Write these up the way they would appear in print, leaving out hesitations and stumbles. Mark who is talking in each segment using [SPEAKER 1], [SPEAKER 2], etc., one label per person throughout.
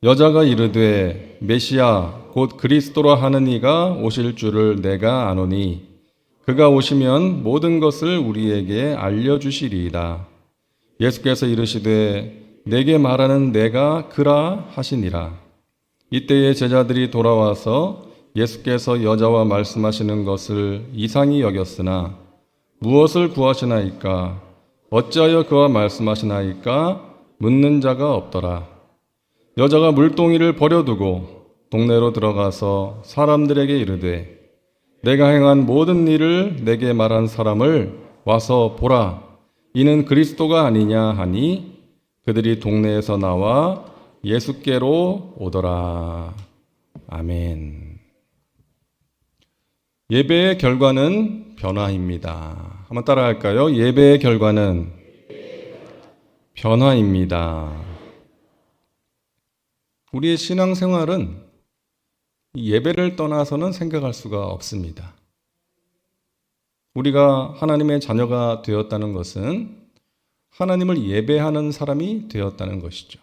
[SPEAKER 1] 여자가 이르되 메시아 곧 그리스도라 하는 이가 오실 줄을 내가 아노니 그가 오시면 모든 것을 우리에게 알려주시리이다. 예수께서 이르시되 내게 말하는 내가 그라 하시니라. 이때에 제자들이 돌아와서 예수께서 여자와 말씀하시는 것을 이상히 여겼으나 무엇을 구하시나이까? 어찌하여 그와 말씀하시나이까? 묻는 자가 없더라. 여자가 물동이를 버려두고 동네로 들어가서 사람들에게 이르되 내가 행한 모든 일을 내게 말한 사람을 와서 보라. 이는 그리스도가 아니냐 하니 그들이 동네에서 나와 예수께로 오더라. 아멘. 예배의 결과는 변화입니다. 한번 따라할까요? 예배의 결과는 변화입니다. 우리의 신앙생활은 예배를 떠나서는 생각할 수가 없습니다. 우리가 하나님의 자녀가 되었다는 것은 하나님을 예배하는 사람이 되었다는 것이죠.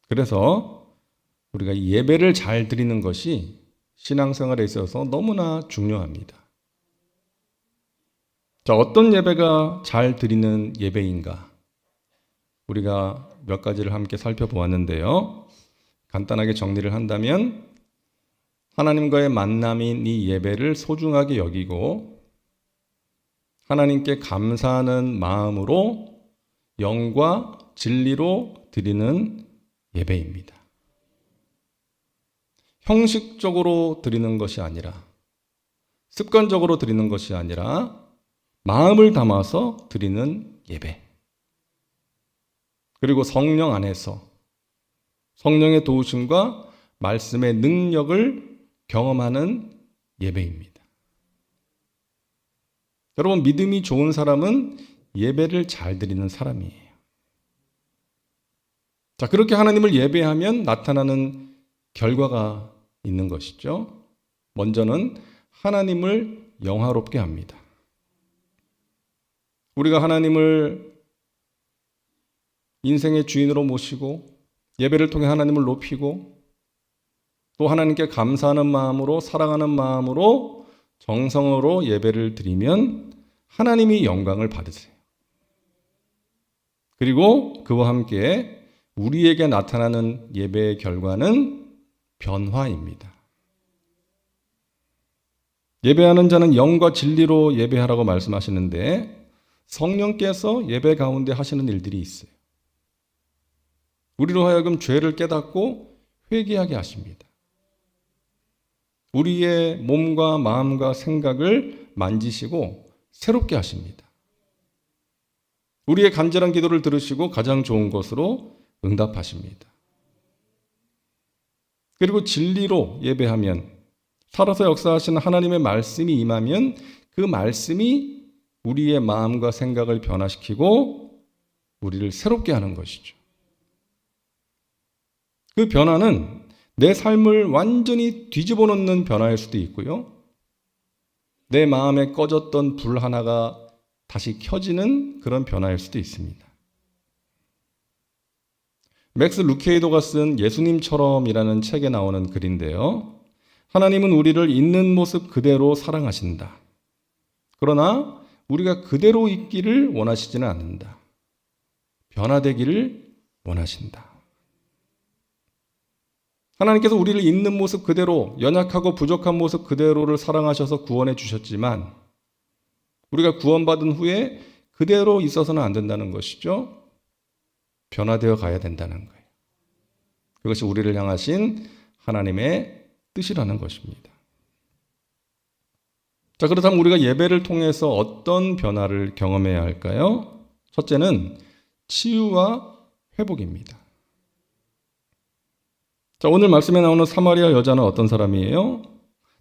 [SPEAKER 1] 그래서 우리가 예배를 잘 드리는 것이 신앙생활에 있어서 너무나 중요합니다. 자, 어떤 예배가 잘 드리는 예배인가? 우리가 몇 가지를 함께 살펴보았는데요. 간단하게 정리를 한다면 하나님과의 만남인 이 예배를 소중하게 여기고 하나님께 감사하는 마음으로 영과 진리로 드리는 예배입니다. 형식적으로 드리는 것이 아니라 습관적으로 드리는 것이 아니라 마음을 담아서 드리는 예배. 그리고 성령 안에서 성령의 도우심과 말씀의 능력을 경험하는 예배입니다. 여러분, 믿음이 좋은 사람은 예배를 잘 드리는 사람이에요. 자, 그렇게 하나님을 예배하면 나타나는 결과가 있는 것이죠. 먼저는 하나님을 영화롭게 합니다. 우리가 하나님을 인생의 주인으로 모시고 예배를 통해 하나님을 높이고 또 하나님께 감사하는 마음으로 사랑하는 마음으로 정성으로 예배를 드리면 하나님이 영광을 받으세요. 그리고 그와 함께 우리에게 나타나는 예배의 결과는 변화입니다. 예배하는 자는 영과 진리로 예배하라고 말씀하시는데 성령께서 예배 가운데 하시는 일들이 있어요. 우리로 하여금 죄를 깨닫고 회개하게 하십니다. 우리의 몸과 마음과 생각을 만지시고 새롭게 하십니다. 우리의 간절한 기도를 들으시고 가장 좋은 것으로 응답하십니다. 그리고 진리로 예배하면 살아서 역사하시는 하나님의 말씀이 임하면 그 말씀이 우리의 마음과 생각을 변화시키고 우리를 새롭게 하는 것이죠. 그 변화는 내 삶을 완전히 뒤집어 놓는 변화일 수도 있고요. 내 마음에 꺼졌던 불 하나가 다시 켜지는 그런 변화일 수도 있습니다. 맥스 루케이도가 쓴 예수님처럼이라는 책에 나오는 글인데요. 하나님은 우리를 있는 모습 그대로 사랑하신다. 그러나 우리가 그대로 있기를 원하시지는 않는다. 변화되기를 원하신다. 하나님께서 우리를 있는 모습 그대로, 연약하고 부족한 모습 그대로를 사랑하셔서 구원해 주셨지만 우리가 구원받은 후에 그대로 있어서는 안 된다는 것이죠. 변화되어 가야 된다는 거예요. 그것이 우리를 향하신 하나님의 뜻이라는 것입니다. 자, 그렇다면 우리가 예배를 통해서 어떤 변화를 경험해야 할까요? 첫째는 치유와 회복입니다. 자, 오늘 말씀에 나오는 사마리아 여자는 어떤 사람이에요?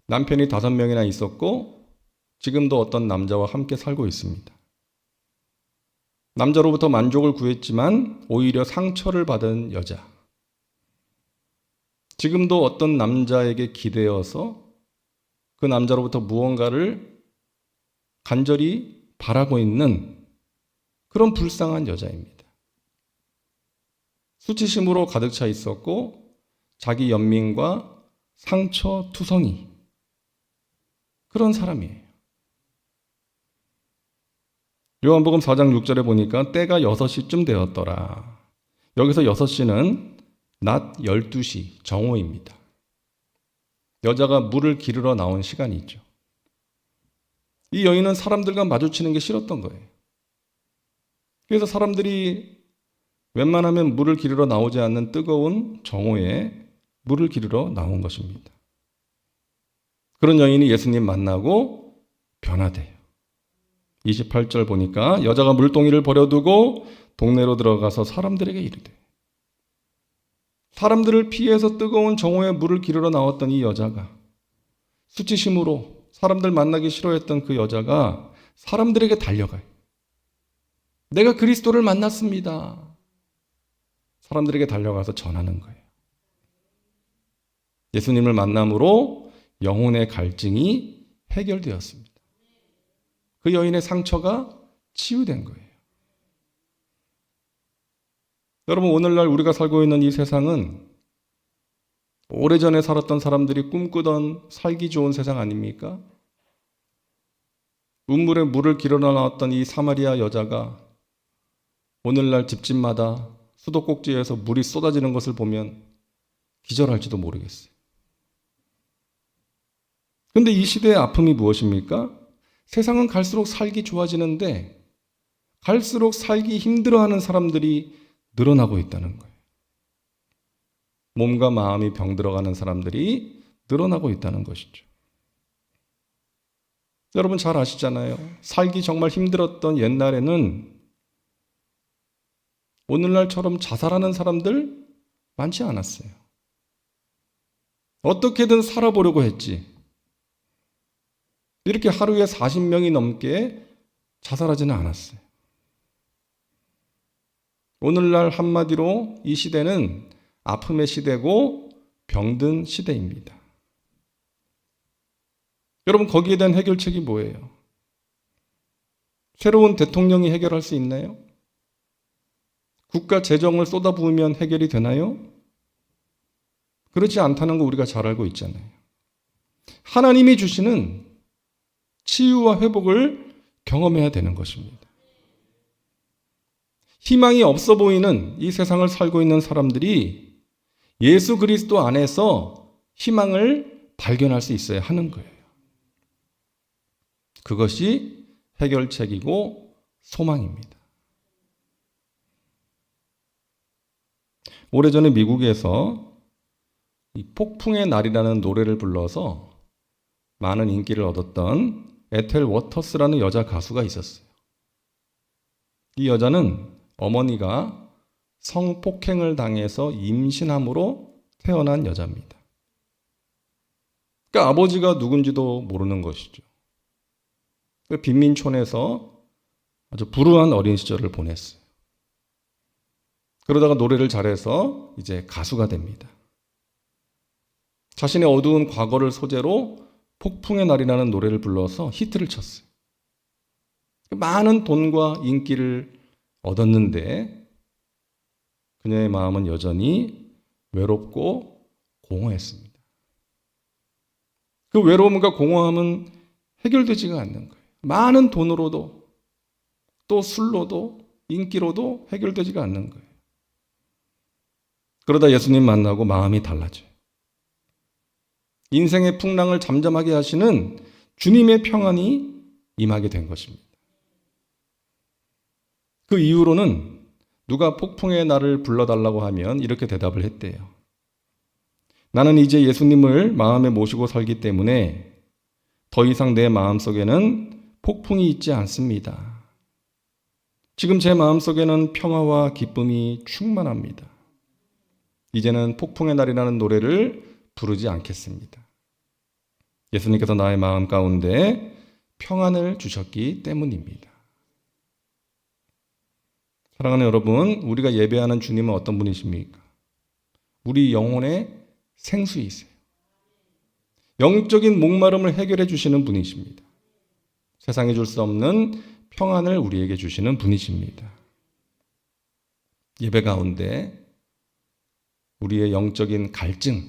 [SPEAKER 1] 남편이 5명이나 있었고 지금도 어떤 남자와 함께 살고 있습니다. 남자로부터 만족을 구했지만 오히려 상처를 받은 여자. 지금도 어떤 남자에게 기대어서 그 남자로부터 무언가를 간절히 바라고 있는 그런 불쌍한 여자입니다. 수치심으로 가득 차 있었고 자기 연민과 상처 투성이 그런 사람이에요. 요한복음 4장 6절에 보니까 때가 6시쯤 되었더라. 여기서 6시는 낮 12시 정오입니다. 여자가 물을 기르러 나온 시간이 있죠. 이 여인은 사람들과 마주치는 게 싫었던 거예요. 그래서 사람들이 웬만하면 물을 기르러 나오지 않는 뜨거운 정오에 물을 기르러 나온 것입니다. 그런 여인이 예수님 만나고 변화돼요. 28절 보니까 여자가 물동이를 버려두고 동네로 들어가서 사람들에게 이르되, 사람들을 피해서 뜨거운 정오에 물을 기르러 나왔던 이 여자가, 수치심으로 사람들 만나기 싫어했던 그 여자가 사람들에게 달려가요. 내가 그리스도를 만났습니다. 사람들에게 달려가서 전하는 거예요. 예수님을 만남으로 영혼의 갈증이 해결되었습니다. 그 여인의 상처가 치유된 거예요. 여러분, 오늘날 우리가 살고 있는 이 세상은 오래전에 살았던 사람들이 꿈꾸던 살기 좋은 세상 아닙니까? 우물에 물을 기르러 나왔던 이 사마리아 여자가 오늘날 집집마다 수도꼭지에서 물이 쏟아지는 것을 보면 기절할지도 모르겠어요. 그런데 이 시대의 아픔이 무엇입니까? 세상은 갈수록 살기 좋아지는데 갈수록 살기 힘들어하는 사람들이 늘어나고 있다는 거예요. 몸과 마음이 병들어가는 사람들이 늘어나고 있다는 것이죠. 여러분 잘 아시잖아요. 살기 정말 힘들었던 옛날에는 오늘날처럼 자살하는 사람들 많지 않았어요. 어떻게든 살아보려고 했지. 이렇게 하루에 40명이 넘게 자살하지는 않았어요. 오늘날 한마디로 이 시대는 아픔의 시대고 병든 시대입니다. 여러분 거기에 대한 해결책이 뭐예요? 새로운 대통령이 해결할 수 있나요? 국가 재정을 쏟아부으면 해결이 되나요? 그렇지 않다는 거 우리가 잘 알고 있잖아요. 하나님이 주시는 치유와 회복을 경험해야 되는 것입니다. 희망이 없어 보이는 이 세상을 살고 있는 사람들이 예수 그리스도 안에서 희망을 발견할 수 있어야 하는 거예요. 그것이 해결책이고 소망입니다. 오래전에 미국에서 이 폭풍의 날이라는 노래를 불러서 많은 인기를 얻었던 에텔 워터스라는 여자 가수가 있었어요. 이 여자는 어머니가 성폭행을 당해서 임신함으로 태어난 여자입니다. 그러니까 아버지가 누군지도 모르는 것이죠. 빈민촌에서 아주 불우한 어린 시절을 보냈어요. 그러다가 노래를 잘해서 이제 가수가 됩니다. 자신의 어두운 과거를 소재로 폭풍의 날이라는 노래를 불러서 히트를 쳤어요. 많은 돈과 인기를 얻었는데 그녀의 마음은 여전히 외롭고 공허했습니다. 그 외로움과 공허함은 해결되지가 않는 거예요. 많은 돈으로도 또 술로도 인기로도 해결되지가 않는 거예요. 그러다 예수님 만나고 마음이 달라져요. 인생의 풍랑을 잠잠하게 하시는 주님의 평안이 임하게 된 것입니다. 그 이후로는 누가 폭풍의 날을 불러달라고 하면 이렇게 대답을 했대요. 나는 이제 예수님을 마음에 모시고 살기 때문에 더 이상 내 마음속에는 폭풍이 있지 않습니다. 지금 제 마음속에는 평화와 기쁨이 충만합니다. 이제는 폭풍의 날이라는 노래를 부르지 않겠습니다. 예수님께서 나의 마음 가운데 평안을 주셨기 때문입니다. 사랑하는 여러분, 우리가 예배하는 주님은 어떤 분이십니까? 우리 영혼의 생수이세요. 영적인 목마름을 해결해 주시는 분이십니다. 세상에 줄 수 없는 평안을 우리에게 주시는 분이십니다. 예배 가운데 우리의 영적인 갈증,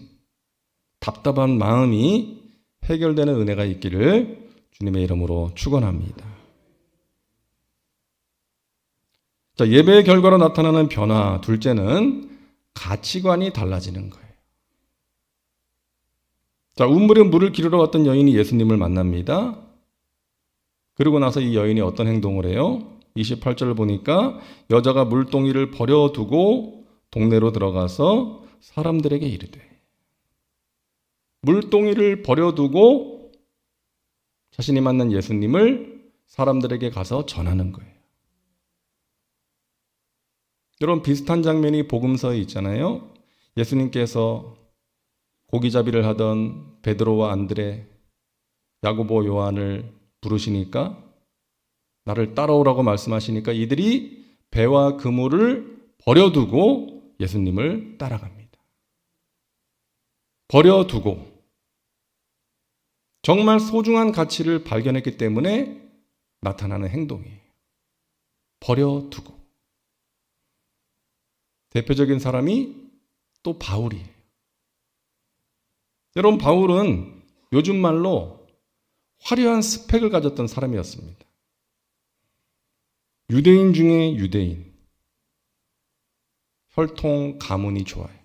[SPEAKER 1] 답답한 마음이 해결되는 은혜가 있기를 주님의 이름으로 축원합니다. 자, 예배의 결과로 나타나는 변화, 둘째는 가치관이 달라지는 거예요. 자, 우물에 물을 기르러 왔던 여인이 예수님을 만납니다. 그러고 나서 이 여인이 어떤 행동을 해요? 28절을 보니까 여자가 물동이를 버려두고 동네로 들어가서 사람들에게 이르되, 물동이를 버려두고 자신이 만난 예수님을 사람들에게 가서 전하는 거예요. 여러분, 비슷한 장면이 복음서에 있잖아요. 예수님께서 고기잡이를 하던 베드로와 안드레, 야고보, 요한을 부르시니까, 나를 따라오라고 말씀하시니까 이들이 배와 그물을 버려두고 예수님을 따라갑니다. 버려두고 정말 소중한 가치를 발견했기 때문에 나타나는 행동이에요. 버려두고. 대표적인 사람이 또 바울이에요. 여러분, 바울은 요즘 말로 화려한 스펙을 가졌던 사람이었습니다. 유대인 중에 유대인. 혈통 가문이 좋아요.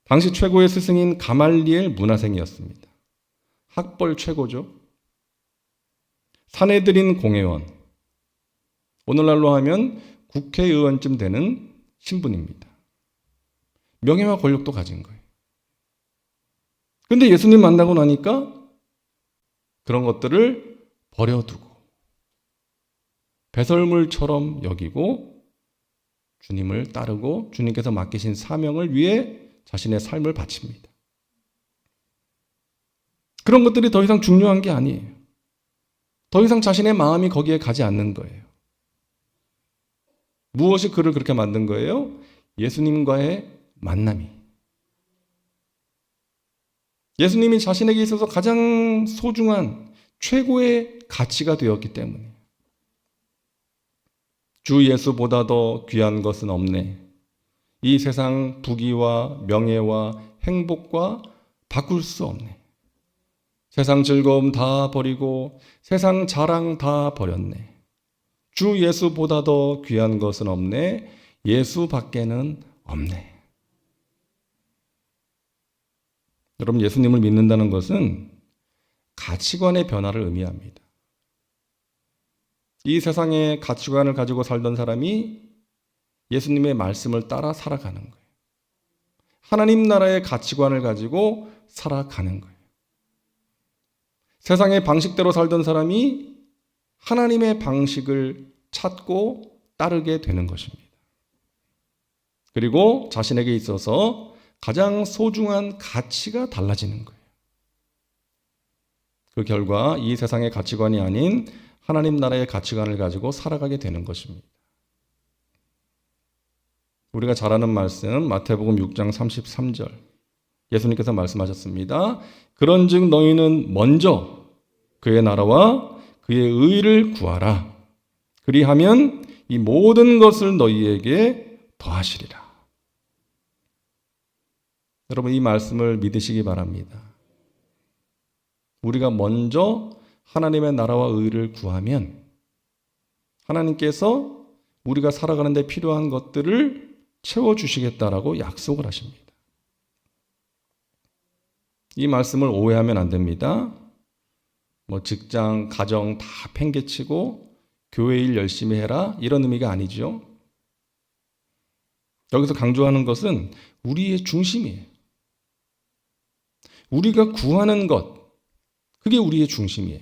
[SPEAKER 1] 당시 최고의 스승인 가말리엘 문화생이었습니다. 학벌 최고죠. 사내들인 공회원. 오늘날로 하면 국회의원쯤 되는 신분입니다. 명예와 권력도 가진 거예요. 근데 예수님 만나고 나니까 그런 것들을 버려두고 배설물처럼 여기고 주님을 따르고 주님께서 맡기신 사명을 위해 자신의 삶을 바칩니다. 그런 것들이 더 이상 중요한 게 아니에요. 더 이상 자신의 마음이 거기에 가지 않는 거예요. 무엇이 그를 그렇게 만든 거예요? 예수님과의 만남이. 예수님이 자신에게 있어서 가장 소중한 최고의 가치가 되었기 때문에. 주 예수보다 더 귀한 것은 없네. 이 세상 부귀와 명예와 행복과 바꿀 수 없네. 세상 즐거움 다 버리고 세상 자랑 다 버렸네. 주 예수보다 더 귀한 것은 없네. 예수밖에는 없네. 여러분, 예수님을 믿는다는 것은 가치관의 변화를 의미합니다. 이 세상의 가치관을 가지고 살던 사람이 예수님의 말씀을 따라 살아가는 거예요. 하나님 나라의 가치관을 가지고 살아가는 거예요. 세상의 방식대로 살던 사람이 하나님의 방식을 찾고 따르게 되는 것입니다. 그리고 자신에게 있어서 가장 소중한 가치가 달라지는 거예요. 그 결과 이 세상의 가치관이 아닌 하나님 나라의 가치관을 가지고 살아가게 되는 것입니다. 우리가 잘 아는 말씀 마태복음 6장 33절 예수님께서 말씀하셨습니다. 그런즉 너희는 먼저 그의 나라와 그의 의를 구하라. 그리하면 이 모든 것을 너희에게 더하시리라. 여러분, 이 말씀을 믿으시기 바랍니다. 우리가 먼저 하나님의 나라와 의를 구하면 하나님께서 우리가 살아가는 데 필요한 것들을 채워주시겠다라고 약속을 하십니다. 이 말씀을 오해하면 안 됩니다. 직장, 가정 다 팽개치고 교회 일 열심히 해라 이런 의미가 아니죠. 여기서 강조하는 것은 우리의 중심이에요. 우리가 구하는 것, 그게 우리의 중심이에요.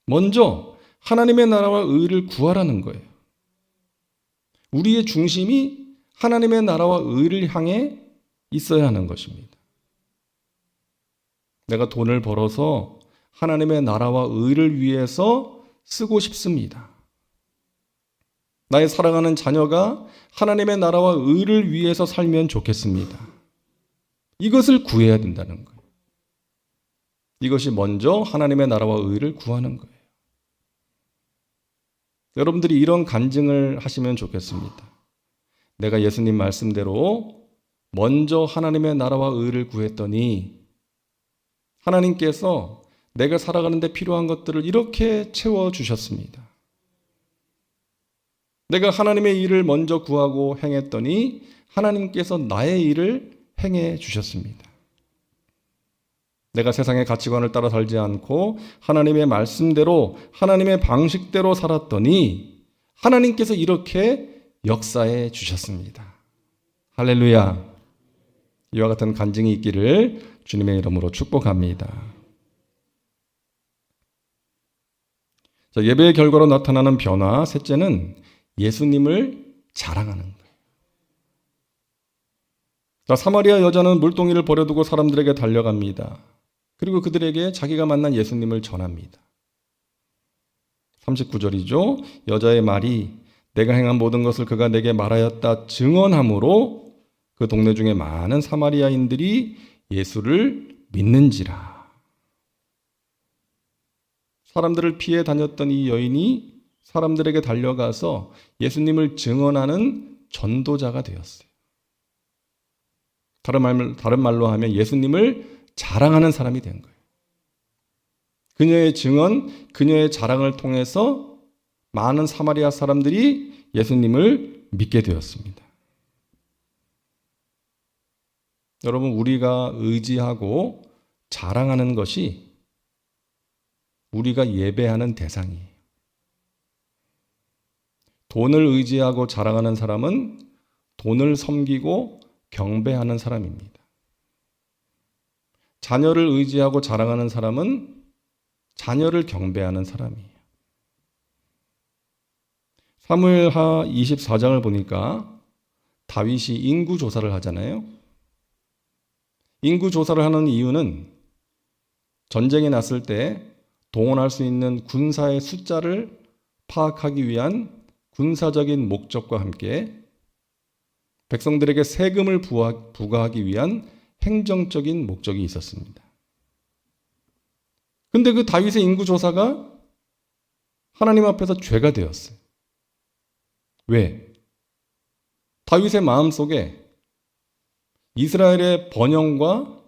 [SPEAKER 1] 먼저 하나님의 나라와 의를 구하라는 거예요. 우리의 중심이 하나님의 나라와 의를 향해 있어야 하는 것입니다. 내가 돈을 벌어서 하나님의 나라와 의를 위해서 쓰고 싶습니다. 나의 사랑하는 자녀가 하나님의 나라와 의를 위해서 살면 좋겠습니다. 이것을 구해야 된다는 거예요. 이것이 먼저 하나님의 나라와 의를 구하는 거예요. 여러분들이 이런 간증을 하시면 좋겠습니다. 내가 예수님 말씀대로 먼저 하나님의 나라와 의를 구했더니 하나님께서 내가 살아가는 데 필요한 것들을 이렇게 채워주셨습니다. 내가 하나님의 일을 먼저 구하고 행했더니 하나님께서 나의 일을 행해 주셨습니다. 내가 세상의 가치관을 따라 살지 않고 하나님의 말씀대로 하나님의 방식대로 살았더니 하나님께서 이렇게 역사해 주셨습니다. 할렐루야. 이와 같은 간증이 있기를 주님의 이름으로 축복합니다. 자, 예배의 결과로 나타나는 변화, 셋째는 예수님을 자랑하는 거예요. 자, 사마리아 여자는 물동이를 버려두고 사람들에게 달려갑니다. 그리고 그들에게 자기가 만난 예수님을 전합니다. 39절이죠. 여자의 말이 내가 행한 모든 것을 그가 내게 말하였다 증언함으로 그 동네 중에 많은 사마리아인들이 예수를 믿는지라. 사람들을 피해 다녔던 이 여인이 사람들에게 달려가서 예수님을 증언하는 전도자가 되었어요. 다른 말로 하면 예수님을 자랑하는 사람이 된 거예요. 그녀의 증언, 그녀의 자랑을 통해서 많은 사마리아 사람들이 예수님을 믿게 되었습니다. 여러분, 우리가 의지하고 자랑하는 것이 우리가 예배하는 대상이에요. 돈을 의지하고 자랑하는 사람은 돈을 섬기고 경배하는 사람입니다. 자녀를 의지하고 자랑하는 사람은 자녀를 경배하는 사람이에요. 사무엘하 24장을 보니까 다윗이 인구 조사를 하잖아요. 인구 조사를 하는 이유는 전쟁이 났을 때 동원할 수 있는 군사의 숫자를 파악하기 위한 군사적인 목적과 함께 백성들에게 세금을 부과하기 위한 행정적인 목적이 있었습니다. 근데 그 다윗의 인구 조사가 하나님 앞에서 죄가 되었어요. 왜? 다윗의 마음속에 이스라엘의 번영과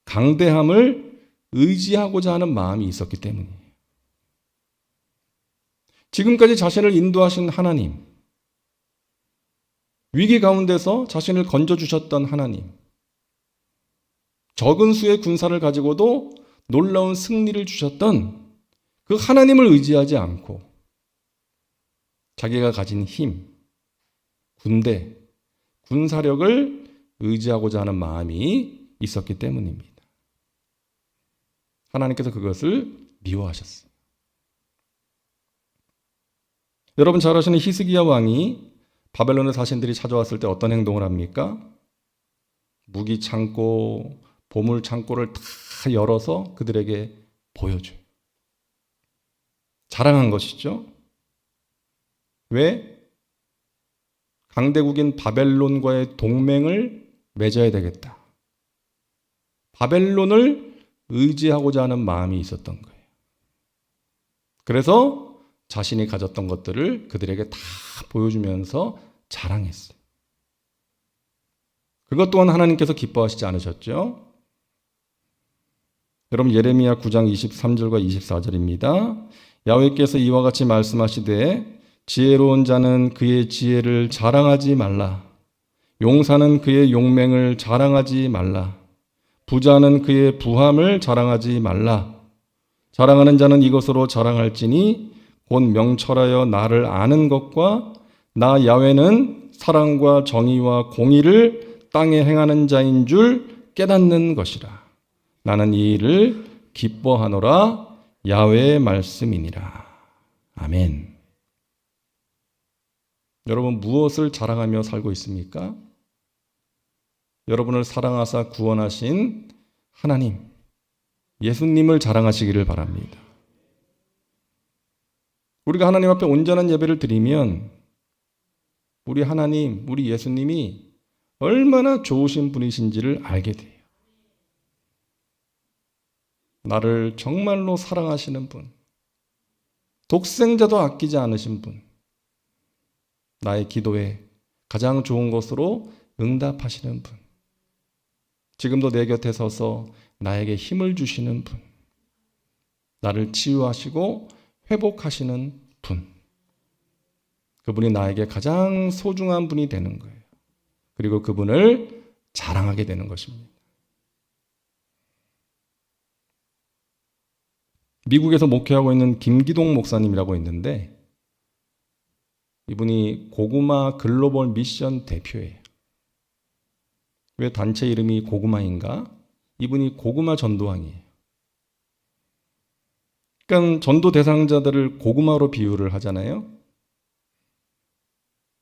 [SPEAKER 1] 강대함을 의지하고자 하는 마음이 있었기 때문이에요. 지금까지 자신을 인도하신 하나님, 위기 가운데서 자신을 건져주셨던 하나님, 적은 수의 군사를 가지고도 놀라운 승리를 주셨던 그 하나님을 의지하지 않고 자기가 가진 힘, 군대, 군사력을 의지하고자 하는 마음이 있었기 때문입니다. 하나님께서 그것을 미워하셨어요. 여러분 잘 아시는 히스기야 왕이 바벨론의 사신들이 찾아왔을 때 어떤 행동을 합니까? 무기 창고, 보물 창고를 다 열어서 그들에게 보여줘요. 자랑한 것이죠. 왜? 강대국인 바벨론과의 동맹을 맺어야 되겠다. 바벨론을 의지하고자 하는 마음이 있었던 거예요. 그래서 자신이 가졌던 것들을 그들에게 다 보여주면서 자랑했어요. 그것 또한 하나님께서 기뻐하시지 않으셨죠? 여러분 예레미야 9장 23절과 24절입니다. 야훼께서 이와 같이 말씀하시되 지혜로운 자는 그의 지혜를 자랑하지 말라. 용사는 그의 용맹을 자랑하지 말라. 부자는 그의 부함을 자랑하지 말라. 자랑하는 자는 이것으로 자랑할지니 곧 명철하여 나를 아는 것과 나 야훼는 사랑과 정의와 공의를 땅에 행하는 자인 줄 깨닫는 것이라. 나는 이 일을 기뻐하노라. 야훼의 말씀이니라. 아멘. 여러분 무엇을 자랑하며 살고 있습니까? 여러분을 사랑하사 구원하신 하나님, 예수님을 자랑하시기를 바랍니다. 우리가 하나님 앞에 온전한 예배를 드리면 우리 하나님, 우리 예수님이 얼마나 좋으신 분이신지를 알게 돼요. 나를 정말로 사랑하시는 분, 독생자도 아끼지 않으신 분, 나의 기도에 가장 좋은 것으로 응답하시는 분. 지금도 내 곁에 서서 나에게 힘을 주시는 분. 나를 치유하시고 회복하시는 분. 그분이 나에게 가장 소중한 분이 되는 거예요. 그리고 그분을 자랑하게 되는 것입니다. 미국에서 목회하고 있는 김기동 목사님이라고 있는데 이분이 고구마 글로벌 미션 대표예요. 왜 단체 이름이 고구마인가? 이분이 고구마 전도왕이에요. 그러니까 전도 대상자들을 고구마로 비유를 하잖아요.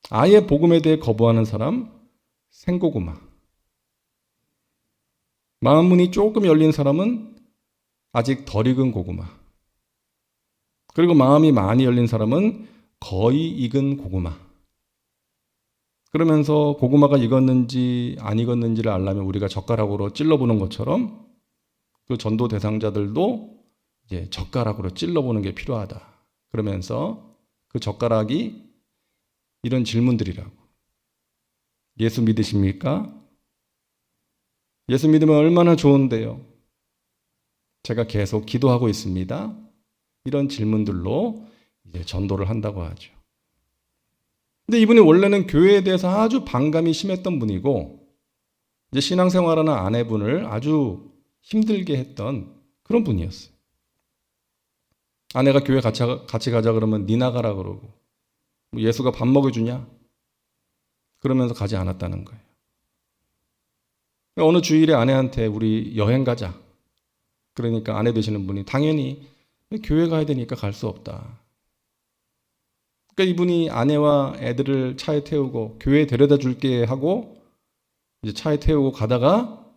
[SPEAKER 1] 아예 복음에 대해 거부하는 사람, 생고구마. 마음문이 조금 열린 사람은 아직 덜 익은 고구마. 그리고 마음이 많이 열린 사람은 거의 익은 고구마. 그러면서 고구마가 익었는지 안 익었는지를 알려면 우리가 젓가락으로 찔러보는 것처럼 그 전도 대상자들도 이제 젓가락으로 찔러보는 게 필요하다. 그러면서 그 젓가락이 이런 질문들이라고. 예수 믿으십니까? 예수 믿으면 얼마나 좋은데요? 제가 계속 기도하고 있습니다. 이런 질문들로 이제 전도를 한다고 하죠. 근데 이분이 원래는 교회에 대해서 아주 반감이 심했던 분이고, 이제 신앙생활하는 아내분을 아주 힘들게 했던 그런 분이었어요. 아내가 교회 같이 가자 그러면 니 나가라 그러고, 뭐 예수가 밥 먹여주냐? 그러면서 가지 않았다는 거예요. 어느 주일에 아내한테 우리 여행 가자. 그러니까 아내 되시는 분이 당연히 교회 가야 되니까 갈 수 없다. 그러니까 이분이 아내와 애들을 차에 태우고 교회에 데려다 줄게 하고 이제 차에 태우고 가다가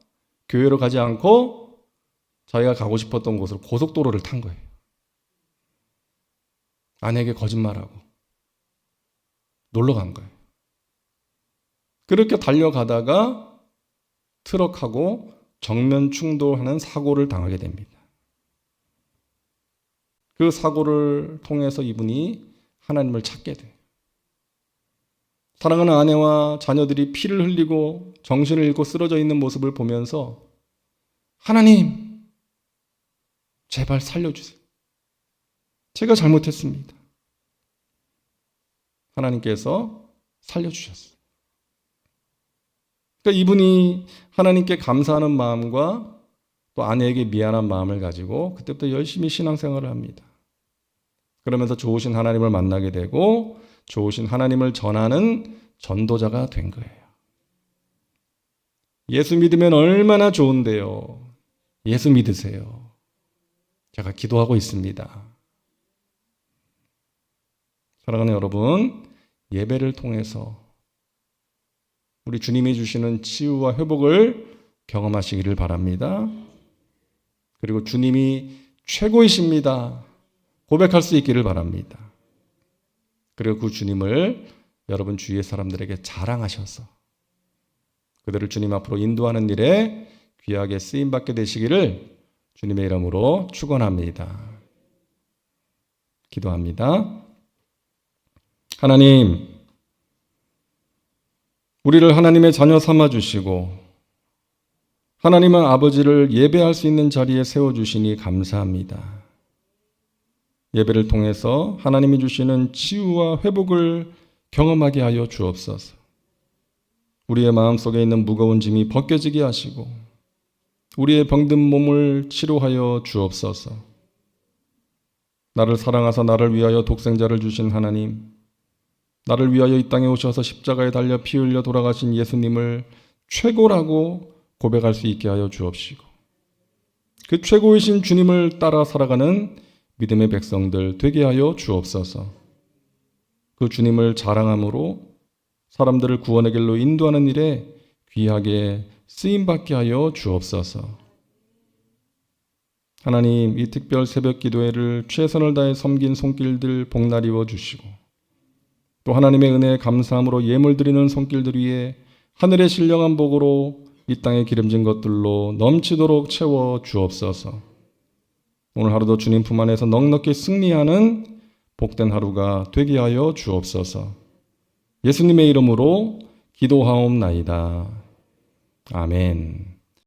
[SPEAKER 1] 교회로 가지 않고 자기가 가고 싶었던 곳으로 고속도로를 탄 거예요. 아내에게 거짓말하고 놀러 간 거예요. 그렇게 달려가다가 트럭하고 정면 충돌하는 사고를 당하게 됩니다. 그 사고를 통해서 이분이 하나님을 찾게 돼요. 사랑하는 아내와 자녀들이 피를 흘리고 정신을 잃고 쓰러져 있는 모습을 보면서 하나님, 제발 살려주세요. 제가 잘못했습니다. 하나님께서 살려주셨어요. 그러니까 이분이 하나님께 감사하는 마음과 또 아내에게 미안한 마음을 가지고 그때부터 열심히 신앙생활을 합니다. 그러면서 좋으신 하나님을 만나게 되고 좋으신 하나님을 전하는 전도자가 된 거예요. 예수 믿으면 얼마나 좋은데요. 예수 믿으세요. 제가 기도하고 있습니다. 사랑하는 여러분, 예배를 통해서 우리 주님이 주시는 치유와 회복을 경험하시기를 바랍니다. 그리고 주님이 최고이십니다. 고백할 수 있기를 바랍니다. 그리고 그 주님을 여러분 주위의 사람들에게 자랑하셔서 그들을 주님 앞으로 인도하는 일에 귀하게 쓰임받게 되시기를 주님의 이름으로 축원합니다. 기도합니다. 하나님, 우리를 하나님의 자녀 삼아주시고 하나님은 아버지를 예배할 수 있는 자리에 세워주시니 감사합니다. 예배를 통해서 하나님이 주시는 치유와 회복을 경험하게 하여 주옵소서. 우리의 마음속에 있는 무거운 짐이 벗겨지게 하시고 우리의 병든 몸을 치료하여 주옵소서. 나를 사랑하사 나를 위하여 독생자를 주신 하나님, 나를 위하여 이 땅에 오셔서 십자가에 달려 피 흘려 돌아가신 예수님을 최고라고 고백할 수 있게 하여 주옵시고 그 최고이신 주님을 따라 살아가는 믿음의 백성들 되게 하여 주옵소서. 그 주님을 자랑함으로 사람들을 구원의 길로 인도하는 일에 귀하게 쓰임받게 하여 주옵소서. 하나님, 이 특별 새벽 기도회를 최선을 다해 섬긴 손길들 복날이워 주시고 또 하나님의 은혜에 감사함으로 예물 드리는 손길들 위에 하늘의 신령한 복으로 이 땅에 기름진 것들로 넘치도록 채워 주옵소서. 오늘 하루도 주님 품 안에서 넉넉히 승리하는 복된 하루가 되게 하여 주옵소서. 예수님의 이름으로 기도하옵나이다. 아멘.